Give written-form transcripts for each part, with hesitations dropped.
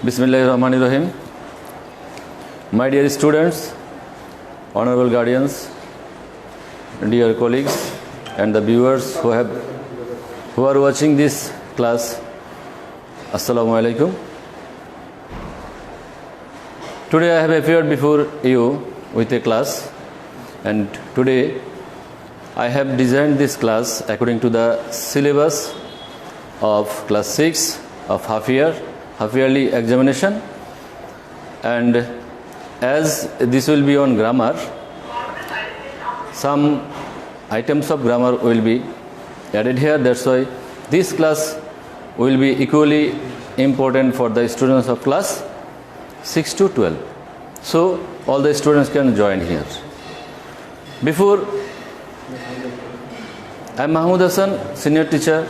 Bismillahirrahmanirrahim. My dear students, honorable guardians, dear colleagues, and the viewers who are watching this class, Assalamu alaikum. Today I have appeared before you with a class, and today I have designed this class according to the syllabus of class 6 of half-yearly examination, and as this will be on grammar, some items of grammar will be added here. That's why this class will be equally important for the students of class 6 to 12. So all the students can join here. Before, I am Mahmoud Hassan, senior teacher,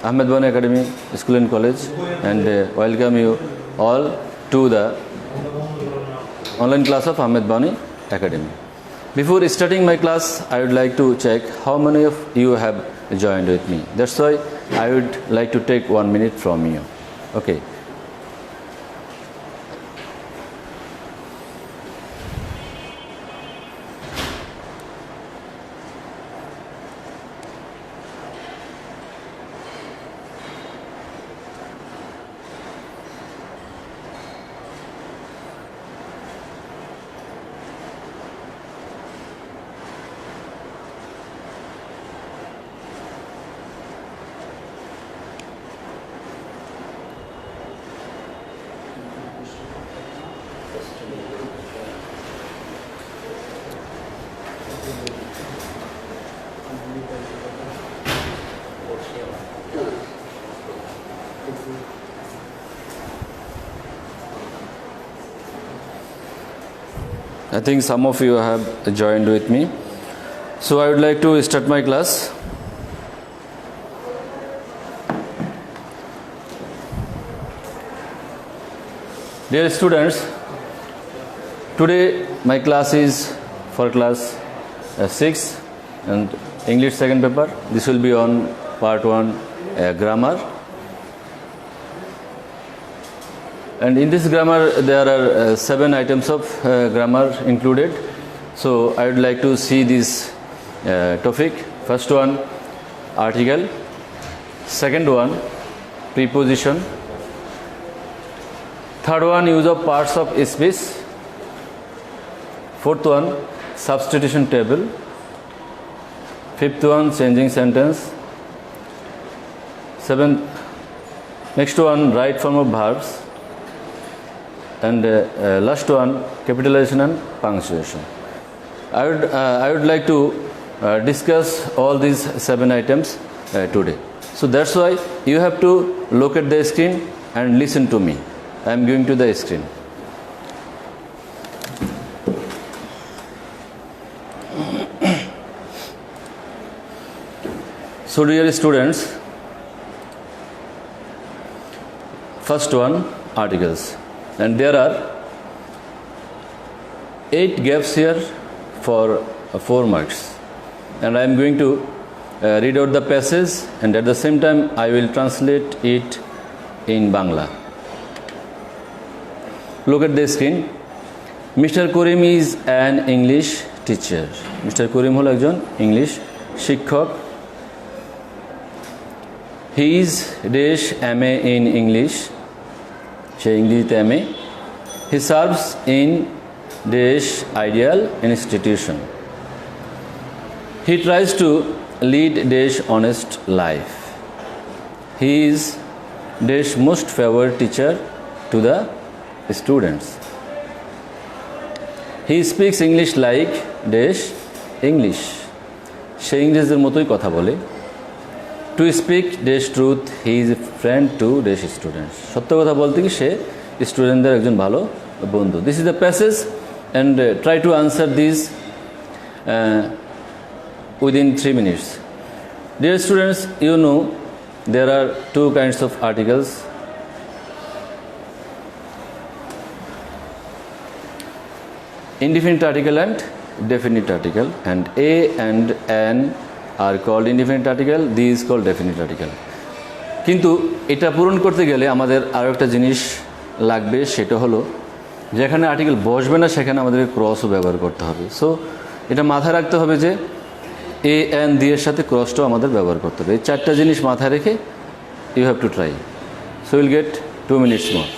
Ahmed Bani Academy School and College, and welcome you all to the online class of Ahmed Bani Academy. Before starting my class, I would like to check how many of you have joined with me. That's why I would like to take 1 minute from you. Okay. I think some of you have joined with me. So I would like to start my class. Dear students, today my class is for class 6 and English second paper. This will be on part 1 grammar. And in this grammar, there are 7 items of grammar included. So I would like to see this topic. First one, article. Second one, preposition. Third one, use of parts of speech. Fourth one, substitution table. Fifth one, changing sentence. Next one, right form of verbs. And last one, capitalization and punctuation. I would like to discuss all these 7 items today. So that's why you have to look at the screen and listen to me. I am going to the screen. So dear students, first one, articles. And there are 8 gaps here for 4 marks. And I am going to read out the passage, and at the same time I will translate it in Bangla. Look at the screen. Mr. Karim is an English teacher. Mr. Karim hol ekjon English shiক্ষক. He is dash MA in English. সে ইংরেজিতে MA. He serves in dash ideal institution. He tries to lead dash honest life. He is dash most favored teacher to the students. He speaks English like dash English. সে ইংরেজদের মতোই কথা বলে. To speak dash truth, he is a friend to dash students. সত্য কথা বলতে কি সে স্টুডেন্টদের একজন ভালো বন্ধু. This is the passage, and try to answer this within 3 minutes. Dear students, you know there are 2 kinds of articles. Indefinite article and definite article, and a and an are called indefinite article, these called definite article. কিন্তু এটা পূরণ করতে গেলে আমাদের আরও একটা জিনিস লাগবে, সেটা হলো যেখানে আর্টিকেল বসবে না সেখানে আমাদেরকে ক্রসও ব্যবহার করতে হবে। সো এটা মাথায় রাখতে হবে যে এ এন দি এর সাথে ক্রসটাও আমাদের ব্যবহার করতে হবে। এই চারটা জিনিস মাথায় রেখে you have to try. So will get 2 minutes more.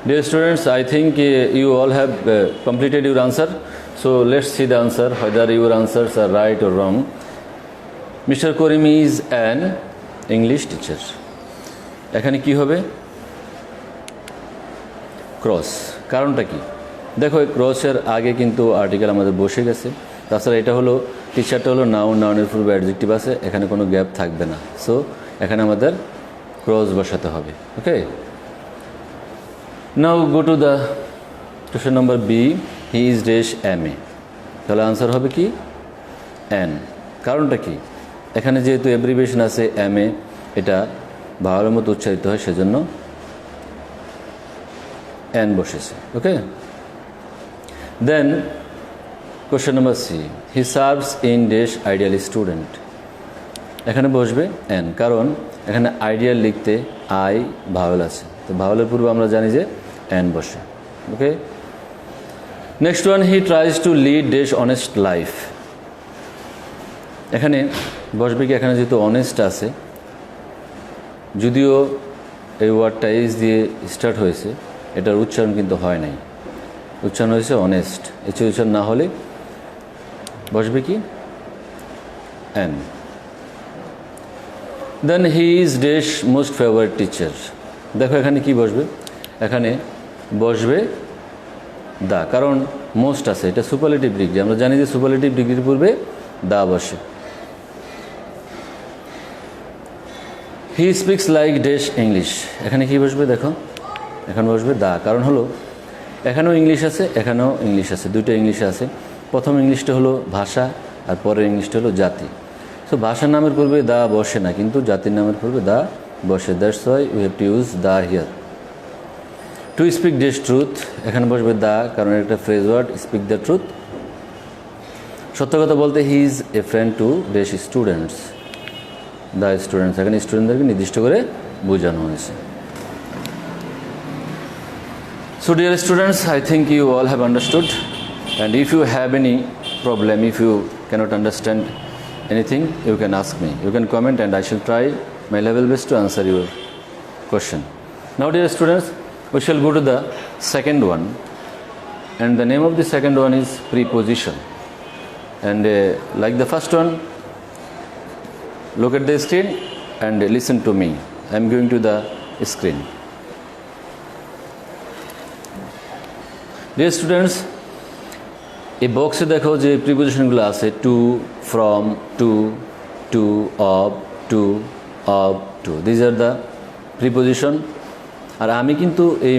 Dear students, I think you all have completed your answer. So let's see the answer, whether your answers are right or wrong. Mr. Karim is an English teacher. এখানে কি হবে? Cross. কারণটা কি? দেখো এই ক্রসের আগে কিন্তু আর্টিকেল আমাদের বসে গেছে। তাছাড়া এটা হলো টিচারটা হলো নাউন, নাউনের পূর্বে অ্যাডজেক্টিভ আছে, এখানে কোনো গ্যাপ থাকবে না। সো এখানে আমাদের ক্রস বসাতে হবে। ওকে, now go to the question number B. He is dash MA. তাহলে আনসার হবে কি? N. কারণটা কি? এখানে যেহেতু অ্যাব্রিভিয়েশন আছে MA, এটা ভাওয়ালের মতো উচ্চারিত হয়, সেজন্য N বসেছে। Okay, then question number C. He serves in dash ideal student. এখানে বসবে N, কারণ এখানে আইডিয়াল লিখতে আই ভাওয়াল আছে, তো ভাওয়ালের পূর্বে আমরা জানি যে N বসে। Okay, next one, he tries to lead dash honest life. এখানে বসবে কি? এখানে যেহেতু অনেস্ট আছে, যদিও এই ওয়ার্ডটা এইচ দিয়ে স্টার্ট হয়েছে, এটার উচ্চারণ কিন্তু হয় নাই, উচ্চারণ হয়েছে অনেস্ট। এই উচ্চারণ না হলে বসবে কি? N. Then he is dash most favourite teacher. দেখো এখানে কি বসবে? এখানে বসবে দা, কারণ মোস্ট আছে, এটা সুপারলেটিভ ডিগ্রি, আমরা জানি যে সুপারলেটিভ ডিগ্রির পূর্বে দা বসে। He speaks like dash English. এখানে কি বসবে? দেখো এখানে বসবে দা, কারণ হলো এখানেও ইংলিশ আছে, এখানেও ইংলিশ আছে, দুইটা ইংলিশ আছে। প্রথম ইংলিশটা হলো ভাষা, আর পরের ইংলিশটা হলো জাতি। সো ভাষার নামের পূর্বে দা বসে না, কিন্তু জাতির নামের পূর্বে দা বসে। That's why we have to use the here. To speak dash truth, এখানে বসবে দা, কারণ একটা phrase word, speak the truth. সত্য কথা বলতে he is a friend to dash students, the students, এখানে স্টুডেন্টদেরকে নির্দিষ্ট করে বোঝানো হয়েছে। So dear students, I think you all have understood, and if you have any problem, if you cannot understand anything, you can ask me, you can comment, and I shall try my level best to answer your question. Now dear students, we shall go to the second one, and the name of the second one is preposition. And like the first one, look at the screen and listen to me. I am going to the screen. Dear students, এই বক্সে দেখো যে প্রিপোজিশনগুলো আছে, to, from, to, of, to, these are the preposition. আর আমি কিন্তু এই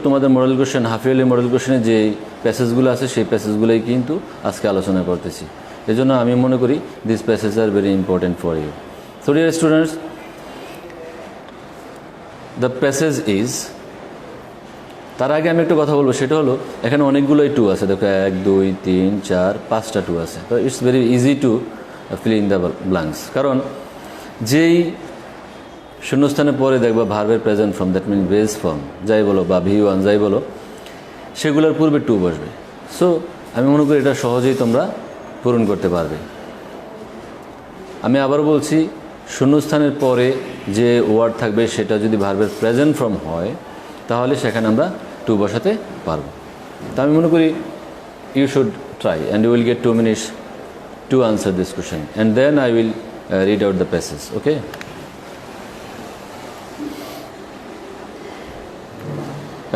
তোমাদের model question, half yearly model কোশ্চেনে যে প্যাসেজগুলো আছে সেই প্যাসেজগুলোই কিন্তু আজকে আলোচনা করতেছি। এই জন্য আমি মনে করি this passage are very important for you. So dear students, the passage is, তার আগে আমি একটা কথা বলবো, সেটা হলো এখানে অনেকগুলোই টু আছে। দেখো 1, 2, 3, 4, 5টা টু আছে। তো it's very easy to fill in the blanks, কারণ যেই শূন্যস্থানে পরে দেখবা ভার্বের present form, that mean base form যাই বলো বা V1 যাই বলো, সেগুলোর পূর্বে টু বসবে। সো আমি মনে করি এটা সহজেই তোমরা পূরণ করতে পারবে। আমি আবার বলছি, শূন্যস্থানের পরে যে ওয়ার্ড থাকবে সেটা যদি ভার্বের প্রেজেন্ট ফর্ম হয়, তাহলে সেখানে আমরা টু বসাতে পারবো। তা আমি মনে করি you should try, and you will get 2 minutes to answer this question, and then I will read out the passage. Okay,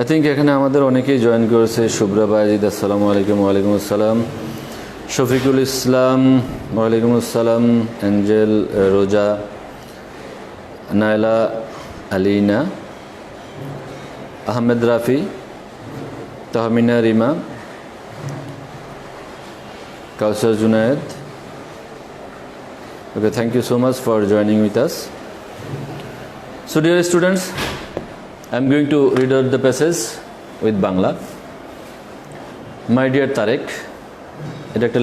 I think এখানে আমাদের অনেকেই জয়েন করেছে। শুভ্রা বাজিদ, আসসালামু আলাইকুম। ওয়ালাইকুম আসসালাম। শফিকুল ইসলাম, ওয়ালাইকুম আসসালাম। অ্যাঞ্জেল, রোজা, নাইলা, আলিনা, আহমেদ রাফি, তাহমিনা রিমা, কাউসার Junaid. Okay, thank you so much for joining with us. So dear students, I am going to read out the passage with Bangla. My dear Tarek, এটা একটা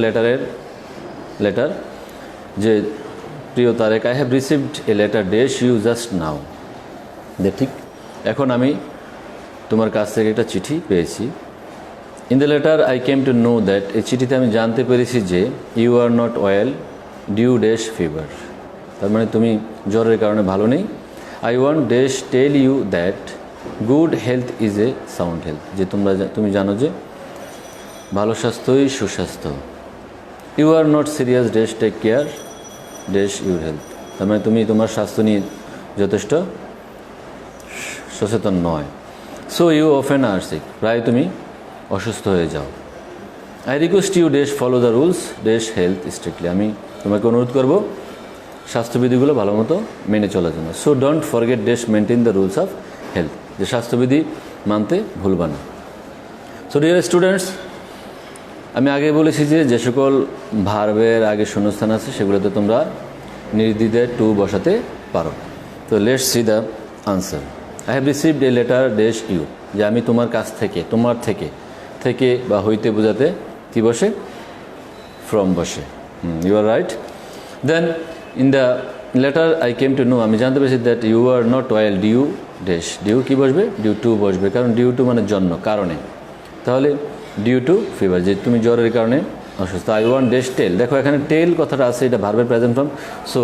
লেটার যে প্রিয় Tarek, I have received a letter dash you just now. ঠিক এখন আমি তোমার কাছ থেকে একটা চিঠি পেয়েছি। In the letter I came to know that, এই চিঠিতে আমি জানতে পেরেছি যে you are not well due dash fever, তার মানে তুমি জ্বরের কারণে ভালো নেই। I want dash tell you that good health is a sound health, যে তুমি জানো যে ভালো স্বাস্থ্যই সুস্বাস্থ্য। You are not serious dash take care dash your health, তার মানে তুমি তোমার স্বাস্থ্য নিয়ে যথেষ্ট সচেতন নয়। So you often are sick, প্রায় তুমি অসুস্থ হয়ে যাও। I request you dash follow the rules dash health strictly, আমি তোমাকে অনুরোধ করব স্বাস্থ্যবিধিগুলো ভালো মতো মেনে চলার জন্য। So don't forget dash maintain the rules of health, যে স্বাস্থ্যবিধি মানতে ভুলবা না। সো ডিয়ার স্টুডেন্টস, আমি আগে বলেছি যে সকল ভার্বের আগে শূন্যস্থান আছে সেগুলোতে তোমরা নির্দ্বিধায় টু বসাতে পারো। তো let's see the answer. I have received a letter dash you, যে আমি তোমার কাছ থেকে, তোমার থেকে বা হইতে বোঝাতে কি বসে, ফ্রম বসে। You are right. Then in the letter I came to know, আমি জানতে পেরেছি that you are not well due dash, due কি বসবে, ডিউ টু বসবে, কারণ ডিউ টু মানে জন্য, কারণে। তাহলে ডিউ টু ফিভার, যে তুমি জ্বরের কারণে অসুস্থ। আই ওয়ান্ট ডেশ টেল, দেখো এখানে টেল কথাটা আছে, এটা ভার্বের প্রেজেন্ট ফর্ম। সো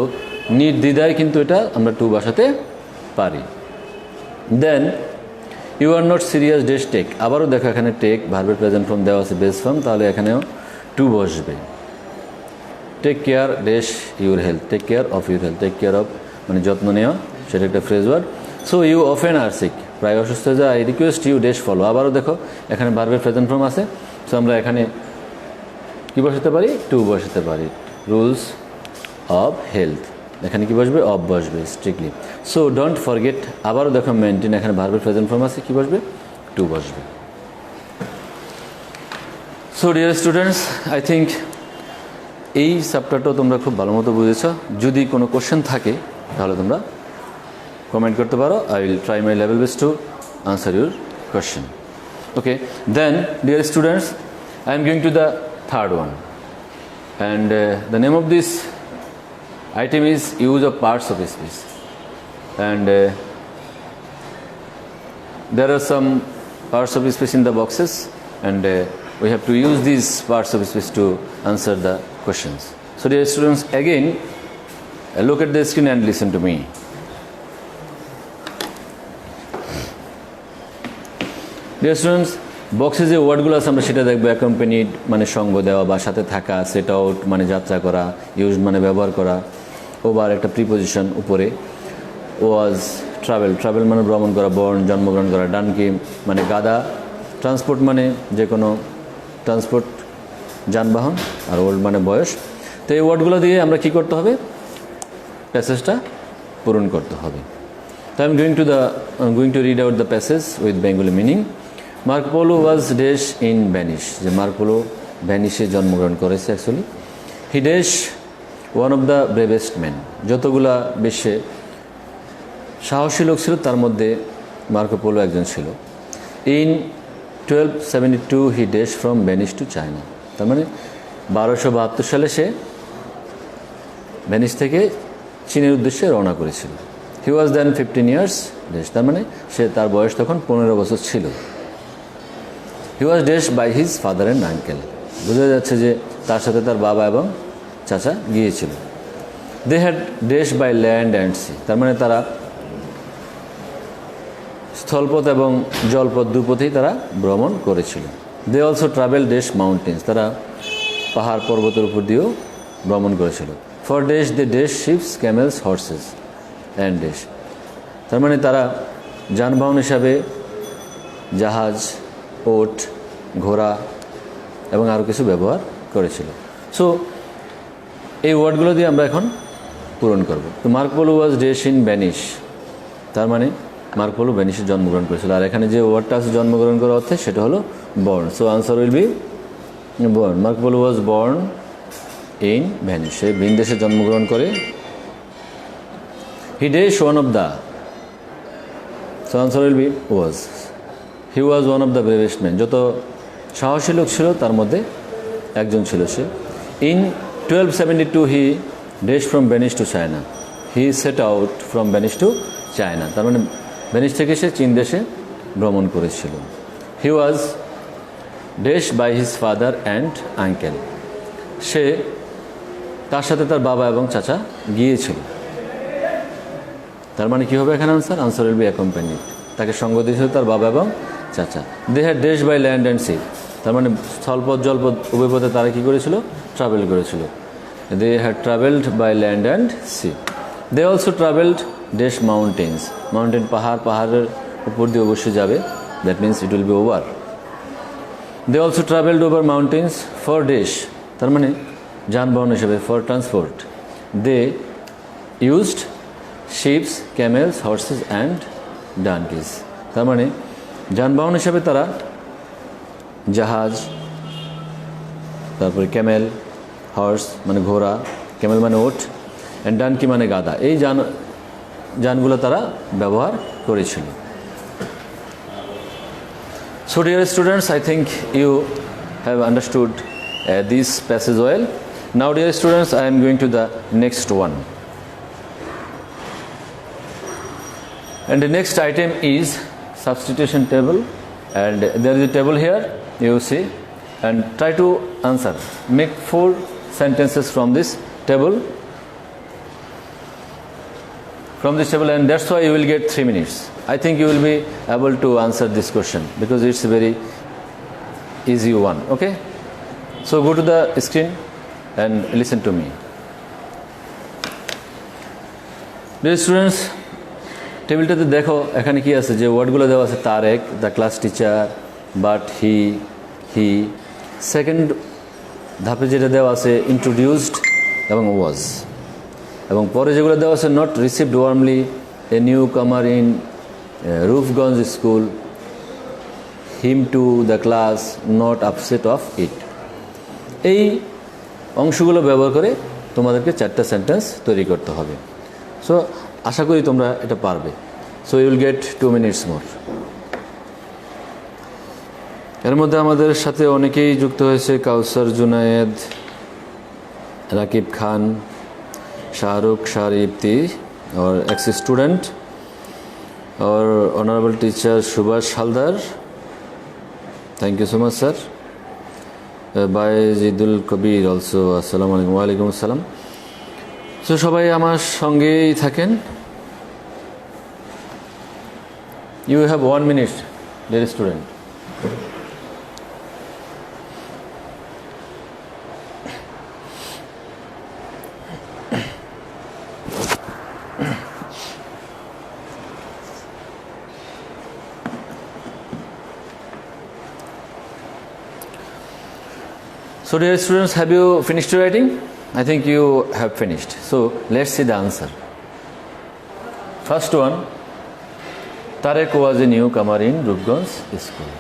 নির্দ্বিধায় কিন্তু এটা আমরা টু বসাতে পারি। Then you are not serious dash take, আবারও দেখো এখানে টেক ভার্বের প্রেজেন্ট ফর্ম দেওয়া আছে বেস ফর্ম, তাহলে এখানেও টু বসবে। Take care dash your health, take care of your health, take care of মানে যত্ন নেওয়া, সেটা একটা phrase word. So you often are sick, প্রায় অসুস্থ হয়ে যায়। I request you dash follow, আবারও দেখো এখানে ভার্বের প্রেজেন্ট ফর্ম আছে। সো আমরা এখানে কী বসাতে পারি, টু বসাতে পারি। রুলস অফ হেলথ, এখানে কি বসবে, অফ বসবে স্ট্রিক্টলি। সো ডোন্ট ফরগেট, আবারও দেখো মেনটেন, এখানে ভার্বের প্রেজেন্ট ফর্ম আছে, কি বসবে, টু বসবে। So dear students, I think এই চ্যাপ্টারটাও তোমরা খুব ভালো মতো বুঝেছ। যদি কোনো কোশ্চেন থাকে তাহলে তোমরা কমেন্ট করতে পারো। I will try my level best to answer your question. Okay, then dear students, I am going to the third one, and the name of this item is use of parts of speech, and there are some parts of speech in the boxes, and we have to use these parts of speech to answer the questions. So dear students, again look at the screen and listen to me. Dear students, বক্সে যে ওয়ার্ডগুলো আছে আমরা সেটা দেখবো। Accompanied মানে সঙ্গ দেওয়া বা সাথে থাকা, সেট আউট মানে যাত্রা করা, ইউজ মানে ব্যবহার করা, ওভার একটা প্রিপোজিশন উপরে, ওয়াজ ট্রাভেল মানে ভ্রমণ করা, বর্ন জন্মগ্রহণ করা, ডানকি মানে গাদা, ট্রান্সপোর্ট মানে যে কোনো ট্রান্সপোর্ট যানবাহন, আর ওল্ড মানে বয়স। তো এই ওয়ার্ডগুলো দিয়ে আমরা কী করতে হবে, প্যাসেজটা পূরণ করতে হবে। তো I am going to read out the passage with Bengali meaning. Mark Polo was dash in vanish, যে মার্ক পোলো ভ্যানিশে জন্মগ্রহণ করেছে actually. He dash one of the bravest man, যতগুলা বিশ্বে সাহসী লোক ছিল তার মধ্যে মার্কো পোলো একজন ছিল। In 1272 he dash from Venice to China, তার মানে 1272 সালে সে ভ্যানিশ থেকে চীনের উদ্দেশ্যে রওনা করেছিল। He was then 15 years dash, তার মানে তার বয়স তখন 15 বছর ছিল। He was dash by his father and uncle, বোঝা যাচ্ছে যে তার সাথে তার বাবা এবং চাচা গিয়েছিল। They had dash by land and sea, তার মানে তারা স্থলপথ এবং জলপথ দুপথেই তারা ভ্রমণ করেছিল। They also travel dash mountains, তারা পাহাড় পর্বতের উপর দিয়েও ভ্রমণ করেছিল। For dash they dash ships camels horses and dash, তার মানে তারা যানবাহন হিসাবে জাহাজ, ওট, ঘোড়া এবং আরও কিছু ব্যবহার করেছিল। সো এই ওয়ার্ডগুলো দিয়ে আমরা এখন পূরণ করব। তো mark Polo was dash in vanish, তার মানে মার্ক পোলো ভ্যানিশে জন্মগ্রহণ করেছিল। আর এখানে যে ওয়ার্ডটা আছে জন্মগ্রহণ করার অর্থে সেটা হলো born. So answer will be born. Marco Polo was born in Venice, সে ভিন দেশে জন্মগ্রহণ করে। He dash one of the, so answer will be was. He was one of the bravest man, যত সাহসী লোক ছিল তার মধ্যে একজন ছিল সে। In 1272 he dash from Venice to China, he set out from Venice to China, তার মানে ভ্যানিশ থেকে সে চীন দেশে ভ্রমণ করেছিল। He was dash by his father and uncle, সে তার সাথে তার বাবা এবং চাচা গিয়েছিল। তার মানে কী হবে এখানে answer? Answer will be accompanied, তাকে সঙ্গ দিয়েছিল তার বাবা এবং চাচা। They had dash by land and sea, তার মানে স্থলপথ জলপথ উভয় পথে তারা কী করেছিল? ট্রাভেল করেছিল। They had travelled by land and sea. They also travelled dash mountains, mountain পাহাড়ের উপর দিয়ে অবশ্যই যাবে, that means it will be over. They also travelled over mountains for dash, তার মানে যানবাহন হিসেবে, for transport. They used ships, camels, horses and donkeys, তার মানে যানবাহন হিসেবে তারা জাহাজ, তারপরে ক্যামেল, হর্স মানে ঘোড়া, ক্যামেল মানে ওট, অ্যান্ড ডানকি মানে গাধা, এই যানগুলো তারা ব্যবহার করেছিল। So dear students, I think you have understood this passage well. Now dear students, I am going to the next one. And the next item is substitution table, and there is a table here, you see, and try to answer. Make 4 sentences from this table, and that's why you will get 3 minutes. I think you will be able to answer this question because it's a very easy one. Okay, so go to the screen and listen to me. Dear students, টেবিলটাতে দেখো এখানে কি আছে, যে ওয়ার্ডগুলো দেওয়া আছে Tarek, the class teacher, but, he. Second ধাপে যেটা দেওয়া আছে ইন্ট্রোডিউসড এবং ওয়াজ, এবং পরে যেগুলো দেওয়া আছে not received warmly, a newcomer in Rupganj school, him to the class, not upset of it. এই অংশগুলো ব্যবহার করে তোমাদেরকে 4টা সেন্টেন্স তৈরি করতে হবে। সো আশা করি তোমরা এটা পারবে। So you will get 2 minutes more. এর মধ্যে আমাদের সাথে অনেকেই যুক্ত হয়েছে, কাউসার, জুনায়েদ, রাকিব খান, শাহরুখ, শাহরিপ্তি, और ex student और honorable teacher Subhash Haldar, thank you so much sir. Baizidul Kabir also, assalamu alaikum, wa alaikum assalam. So সবাই আমার সঙ্গেই থাকেন। You have 1 minute, dear student. So dear students, have you finished writing? I think you have finished. So let's see the answer. First one, Tarek was a newcomer in Rupganj school.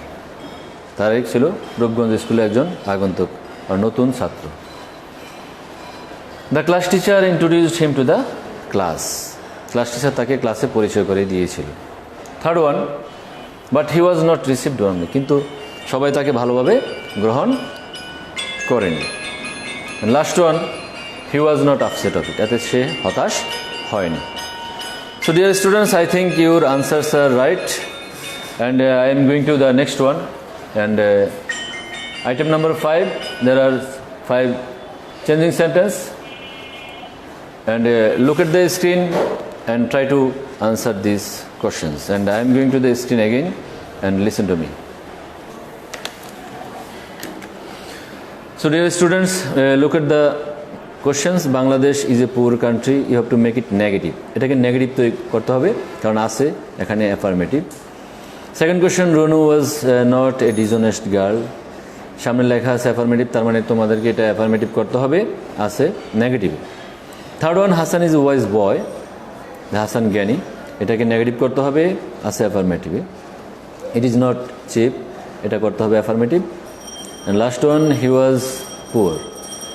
Tarek ছিল রূপগঞ্জ স্কুলে একজন আগন্তুক আর নতুন ছাত্র। The class teacher introduced him to the class. Class teacher তাকে ক্লাসে পরিচয় করে দিয়েছিল। Third one, but he was not received warmly. কিন্তু সবাই তাকে ভালোভাবে গ্রহণ করেনি। Last one, he was not upset of it, এতে সে হতাশ হয়নি। So dear students, I think your answers are right, and I am going to the next one, and item number 5, there are 5 changing sentence, and look at the screen and try to answer these questions, and I am going to the screen again and listen to me. So dear students, look at the questions. Bangladesh is a poor country. You have to make it negative. এটাকে negative তৈরি করতে হবে কারণ আছে এখানে affirmative. Second question, Ronu was not a dishonest girl. সামনে লেখা আছে অ্যাফার্মেটিভ, তার মানে তোমাদেরকে এটা অ্যাফার্মেটিভ করতে হবে, আছে negative. Third one, Hasan is wise boy, Hasan জ্ঞানী, এটাকে নেগেটিভ করতে হবে, আছে অ্যাফার্মেটিভে। ইট ইজ নট চিপ, এটা করতে হবে affirmative. And last one, he was poor,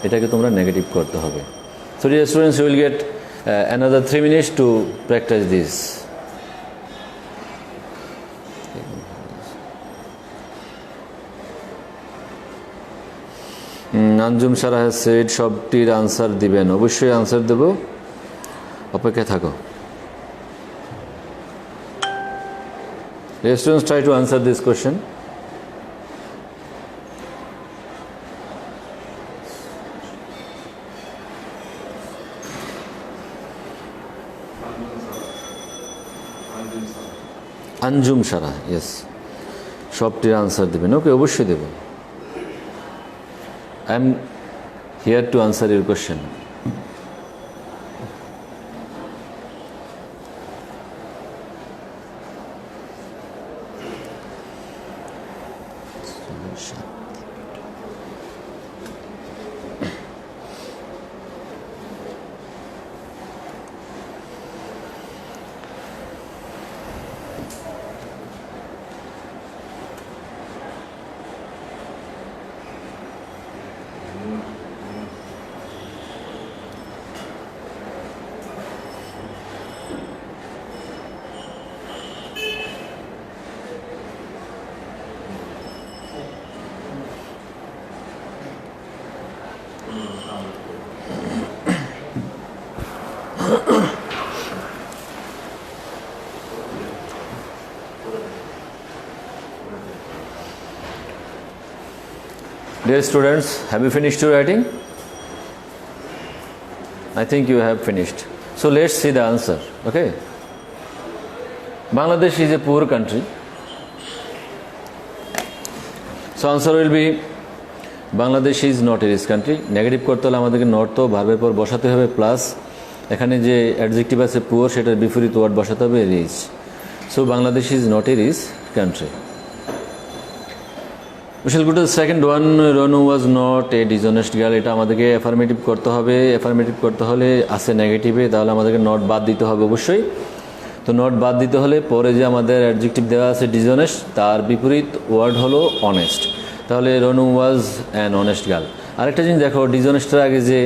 এটাকে তোমরা নেগেটিভ করতে হবে। So dear students, you will get another 3 minutes to practice this. Anjum Sara has said সবটির আনসার দিবেন। অবশ্যই আনসার দেব, অপেক্ষায় থাকো। Students, try to answer this question. Anjum Sara, yes, সবটির আনসার দেবেন। ওকে, অবশ্যই দেব। I am here to answer your question. Dear students, have you finished your writing? I think you have finished. So let's see the answer. Okay. Bangladesh is a poor country. So answer will be Bangladesh is not a rich country. Negative করতে হলে আমাদেরকে not তো ভার্বের পর বসাতে হবে, plus এখানে যে অ্যাডজেক্টিভ আছে পুয়ার সেটার বিপরীত ওয়ার্ড বসাতে হবে rich. So Bangladesh is not a rich country. We shall go to the second one. Ronu was not a dishonest girl. এটা আমাদেরকে অ্যাফার্মেটিভ করতে হবে। অ্যাফার্মেটিভ করতে হলে আছে নেগেটিভে, তাহলে আমাদেরকে নট বাদ দিতে হবে অবশ্যই। তো নট বাদ দিতে হলে পরে যে আমাদের অ্যাডজেক্টিভ দেওয়া আছে ডিসঅনেস্ট, তার বিপরীত ওয়ার্ড হলো অনেস্ট। তাহলে Ronu was an honest girl. আরেকটা জিনিস দেখো, ডিসঅনেস্টের আগে যে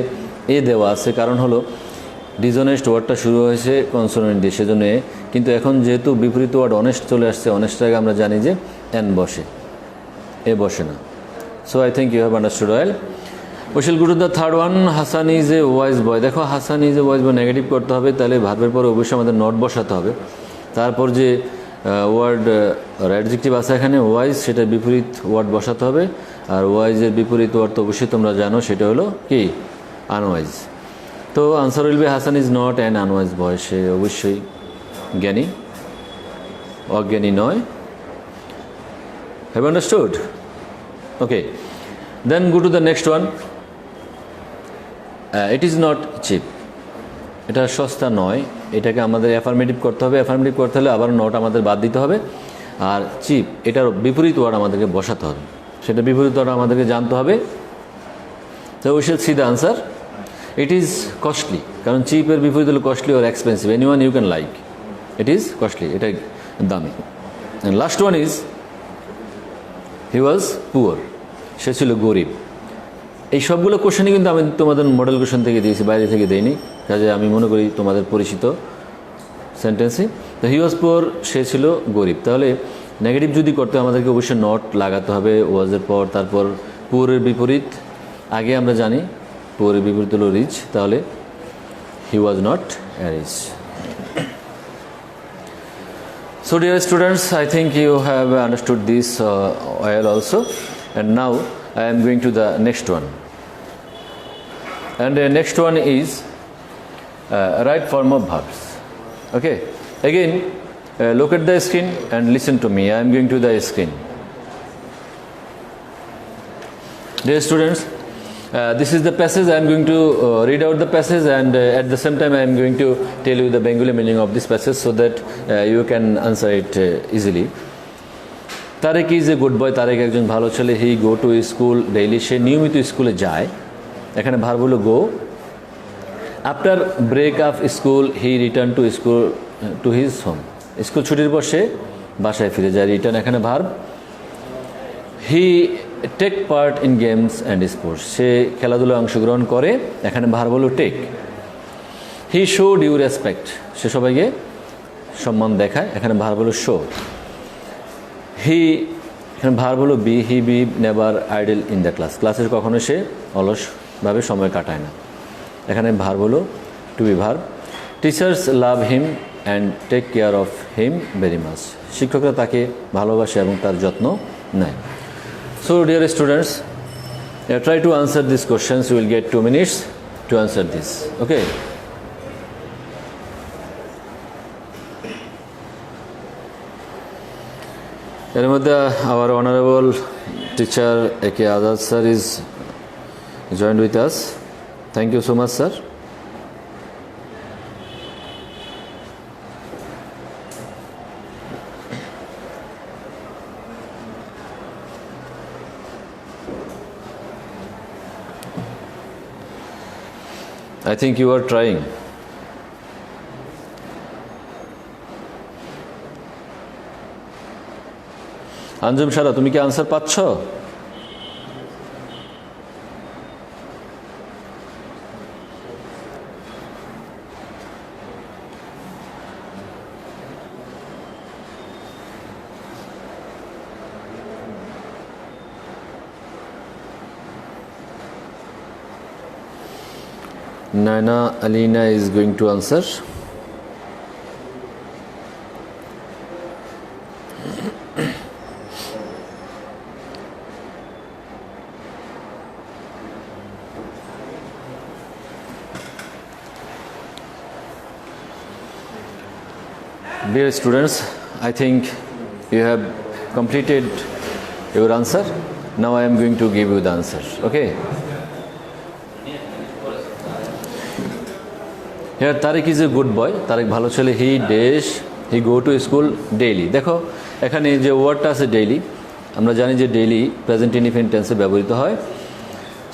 এ দেওয়া আছে, কারণ হলো ডিসঅনেস্ট ওয়ার্ডটা শুরু হয়েছে কনসোনেন্ট দিয়ে, সেজন্য এ। কিন্তু এখন যেহেতু বিপরীত ওয়ার্ড অনেস্ট চলে আসছে, অনেস্টের আগে আমরা জানি যে অ্যান বসে, এ বসে না। So I think you have understood well. We shall go to the third one, Hasan is a wise boy. দেখো, Hasan is a wise boy negative করতে হবে, তাহলে ভার্বের পরে অবশ্যই আমাদের নট বসাতে হবে। তারপর যে ওয়ার্ড অ্যাডজেক্টিভ আছে এখানে ওয়াইজ, সেটার বিপরীত ওয়ার্ড বসাতে হবে। আর ওয়াইজের বিপরীত ওয়ার্ড তো অবশ্যই তোমরা জানো, সেটা হলো কি আনওয়াইজ। তো answer will be Hasan is not an unwise boy. সে অবশ্যই জ্ঞানী, অজ্ঞানী নয়। Have you understood? Okay. Then go to the next one. It is not cheap. এটা সস্তা নয়, এটাকে আমাদের অ্যাফার্মেটিভ করতে হবে। অ্যাফার্মেটিভ করতে হলে আবার নট আমাদের বাদ দিতে হবে। আর চিপ, এটার বিপরীত ওয়ার্ড আমাদেরকে বসাতে হবে, সেটা বিপরীত ওয়ার্ড আমাদেরকে জানতে হবে। So we shall see the answer. It is costly, কারণ চিপের বিপরীত হলো costly or expensive. Anyone you can like. It is costly, এটা দামি। And last one is he was poor, সে ছিল গরিব। এই সবগুলো কোশ্চেনই কিন্তু আমি তোমাদের মডেল কোশ্চেন থেকে দিয়েছি, বাইরে থেকে দেইনি, কাজে আমি মনে করি তোমাদের পরিচিত সেন্টেন্সই। তো হি ওয়াজ পুয়ার, সে ছিল গরিব। তাহলে নেগেটিভ যদি করতে আমাদেরকে অবশ্যই নট লাগাতে হবে ওয়াজের পর। তারপর পুয়ারের বিপরীত আগে আমরা জানি পুয়ারের বিপরীত হলো রিচ, তাহলে he was not rich. So dear students, I think you have understood this well also, and now I am going to the next one. And the next one is right form of verbs. Okay, again look at the screen and listen to me. I am going to the screen. Dear students, this is the passage. I am going to read out the passage, and at the same time I am going to tell you the Bengali meaning of this passage so that you can answer it easily. Tarek is a good boy, Tarek একজন ভালো ছেলে। He go to school daily, সে নিয়মিত স্কুলে যায়। এখানে verb হলো go. After break of school he return to school to his home, school ছুটির পর সে বাসায় ফিরে যায়। রিটার্ন এখানে verb. He take part in games and sports, সে খেলাধুলায় অংশগ্রহণ করে। এখানে ভার্ব হলো take. He showed you respect, সে সবাইকে সম্মান দেখায়। এখানে ভার্ব হলো শো। হি এখানে ভার্ব হলো be. He be never idle in the class, ক্লাসের কখনো সে অলসভাবে সময় কাটায় না। এখানে ভার্ব হলো to be verb. Teachers love him and take care of him very much, শিক্ষকরা তাকে ভালোবাসে এবং তার যত্ন নেয়। So dear students, try to answer these questions. You will get 2 minutes to answer this. Okay. এর মধ্যে our honorable teacher A.K. Azad sir is joined with us. Thank you so much, sir. I think you are trying. Anjum সারা, তুমি কি answer পাচ্ছ? Naina Alina is going to answer. Dear students, I think you have completed your answer. Now I am going to give you the answer. Okay. Here Tariq is a good boy. Tariq ভালো ছেলে। he go to school daily. দেখো এখানে যে ওয়ার্ডটা আছে daily, আমরা জানি যে ডেইলি প্রেজেন্ট ইনডিফিনিট টেন্সে ব্যবহৃত হয়।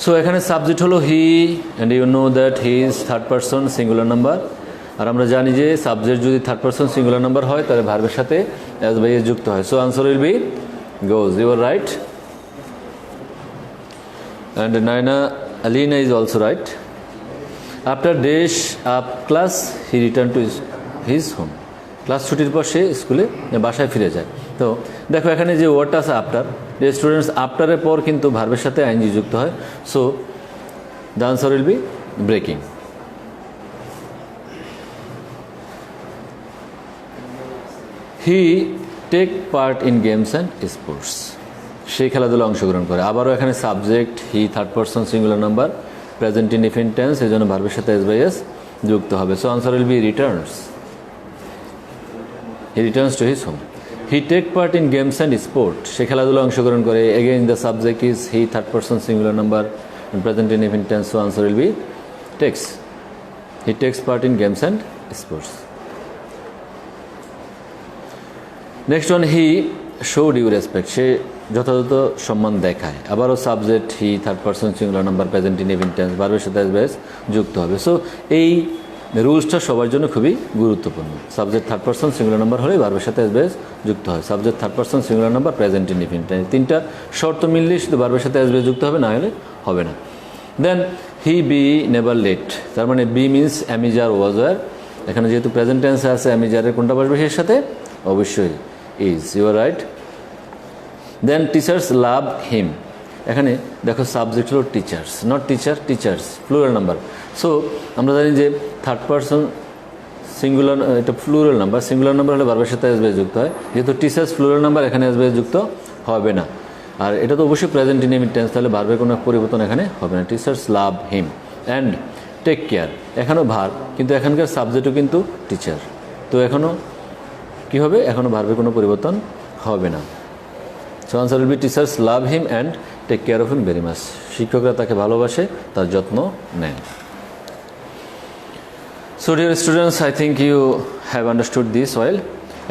সো এখানে সাবজেক্ট হলো he, and you know that he is third person singular number. আর আমরা জানি যে সাবজেক্ট যদি থার্ড পারসন সিঙ্গুলার নাম্বার হয় তাহলে ভার্বের সাথে অ্যাজ বাই এস যুক্ত হয়। So answer will be goes. You are right, and Naina Alina is also right. After days of class he return to his home, class ছুটির পর সে স্কুলে বাসায় ফিরে যায়। তো দেখো এখানে যে ওয়ার্ডটা আছে আফটার, যে স্টুডেন্টস আফটারের পর কিন্তু ভার্বের সাথে আইএনজি যুক্ত হয়। So the answer will be breaking. He take part in games and sports, সে খেলাধুলা অংশগ্রহণ করে। আবারও এখানে subject he third person singular number, present indefinite tense, এই জন্য ভার্বের সাথে এস বাই এস যুক্ত হবে। So answer will be returns. He returns to his home. He take part in games and sport, সে খেলাধুলা অংশগ্রহণ করে। Again the subject is he third person singular number, present indefinite tense, so answer will be takes. He takes part in games and sports. Next one, he showed you respect, সে যথাযথ সম্মান দেখায়। আবারও subject he third person singular number, present indefinite tense, ভার্বের সাথে S by S যুক্ত হবে। So এই রুলসটা সবার জন্য খুবই গুরুত্বপূর্ণ। Subject third person singular number হলে ভার্বের সাথে এস বাই এস যুক্ত হয়। Subject third person singular number, present indefinite tense, তিনটা শর্ত মিললেই শুধু ভার্বের সাথে এস বাই এস যুক্ত হবে, না হলে হবে না। দেন হি বি নেভার লেট, তার মানে বি মিনস অ্যামিজার ওয়াজার। এখানে যেহেতু প্রেজেন্ট টেন্সে আছে, অ্যামিজারের কোনটা বসবে এর সাথে? অবশ্যই is. You are right. Then teachers love him, এখানে দেখো সাবজেক্ট হলো teachers, not teacher, teachers plural number. So আমরা জানি যে থার্ড পারসন সিঙ্গুলার, এটা প্লুরাল নাম্বার, সিঙ্গুলার নাম্বার হলে ভার্বের সাথে এস বাই যুক্ত হয়। যেহেতু টিচার্স প্লুরাল নাম্বার, এখানে এস বাই যুক্ত হবে না। আর এটা তো অবশ্যই প্রেজেন্ট ইনডিফিনিট টেন্স, তাহলে ভার্বের কোনো পরিবর্তন এখানে হবে না। Teachers love him and take care, এখানেও ভার্ব, কিন্তু এখানকার সাবজেক্টও কিন্তু টিচার। তো এখনও কী হবে? এখনও ভার্বের কোনো পরিবর্তন হবে না। So answer will be teachers love him and take care of him very much, শিক্ষকরা তাকে ভালোবাসে, তার যত্ন নেন। So dear students, I think you have understood this well,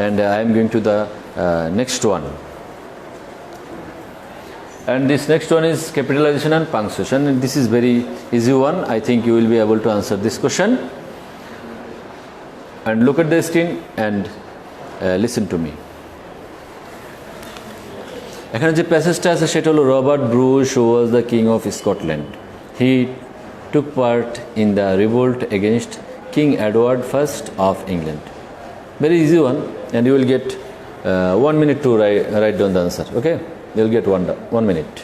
and I am going to the next one. And this next one is capitalization and punctuation, and this is very easy one. I think you will be able to answer this question. And look at the screen and listen to me. এখানে যে প্যাসেজটা আছে সেটা হলো Robert Bruce was the king of Scotland. He took part in the revolt against king Edward first of England. Very easy one, and you will get 1 minute to write down the answer. Okay, you will get 1 minute.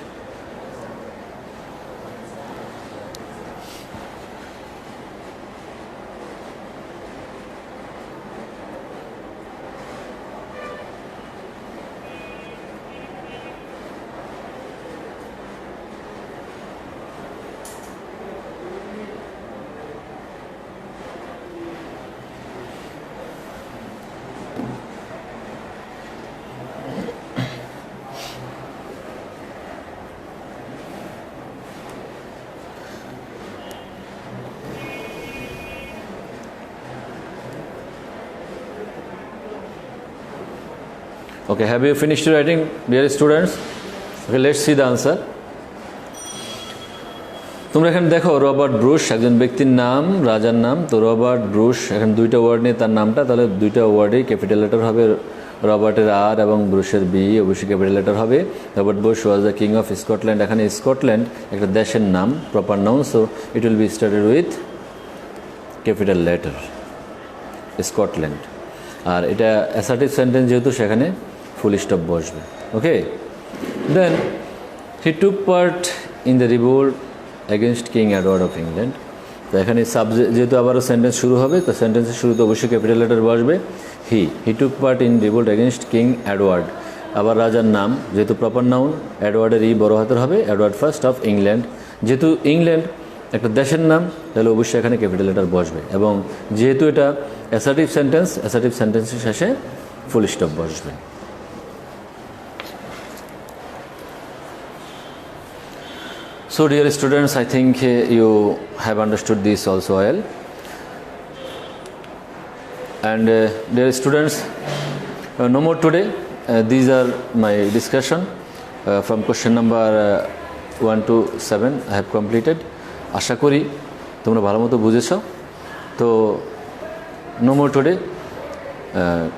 Okay, have you finished writing, dear students? Okay, let's see the answer. তোমরা এখানে দেখো Robert Bruce একজন ব্যক্তির নাম, রাজার নাম। তো Robert Bruce এখানে দুইটা ওয়ার্ড নিয়ে তার নামটা, তাহলে দুইটা ওয়ার্ডেই ক্যাপিটাল লেটার হবে। রবার্টের আর এবং ব্রুসের বি অবশ্যই ক্যাপিটাল লেটার হবে। Robert Bruce was the king of Scotland. এখানে স্কটল্যান্ড একটা দেশের নাম, proper noun, so it will be started with capital letter Scotland. আর এটা অ্যাসার্টিভ সেন্টেন্স যেহেতু সেখানে ফুল স্টপ বসবে। Okay, then he took part in the revolt against king Edward of England. তো এখানে সাবজেক্ট যেহেতু আবারও সেন্টেন্স শুরু হবে, তো সেন্টেন্সের শুরুতে অবশ্যই ক্যাপিটাল লেটার বসবে। He took part in revolt against king Edward. আবার রাজার নাম, যেহেতু প্রপার নাউন, এডওয়ার্ডের ই বড় হাতের হবে, এডওয়ার্ড ফার্স্ট অফ ইংল্যান্ড। যেহেতু ইংল্যান্ড একটা দেশের নাম, তাহলে অবশ্যই এখানে ক্যাপিটাল লেটার বসবে। এবং যেহেতু এটা অ্যাসার্টিভ সেন্টেন্স, অ্যাসার্টিভ সেন্টেন্সের শেষে ফুল স্টপ বসবে। So dear students, I think you have understood this also well. And dear students, no more today. These are my discussion from question number 1 to 7 I have completed. আশা করি তোমরা ভালো মতো বুঝেছো। তো no more today.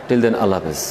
Till then, Allah Hafiz.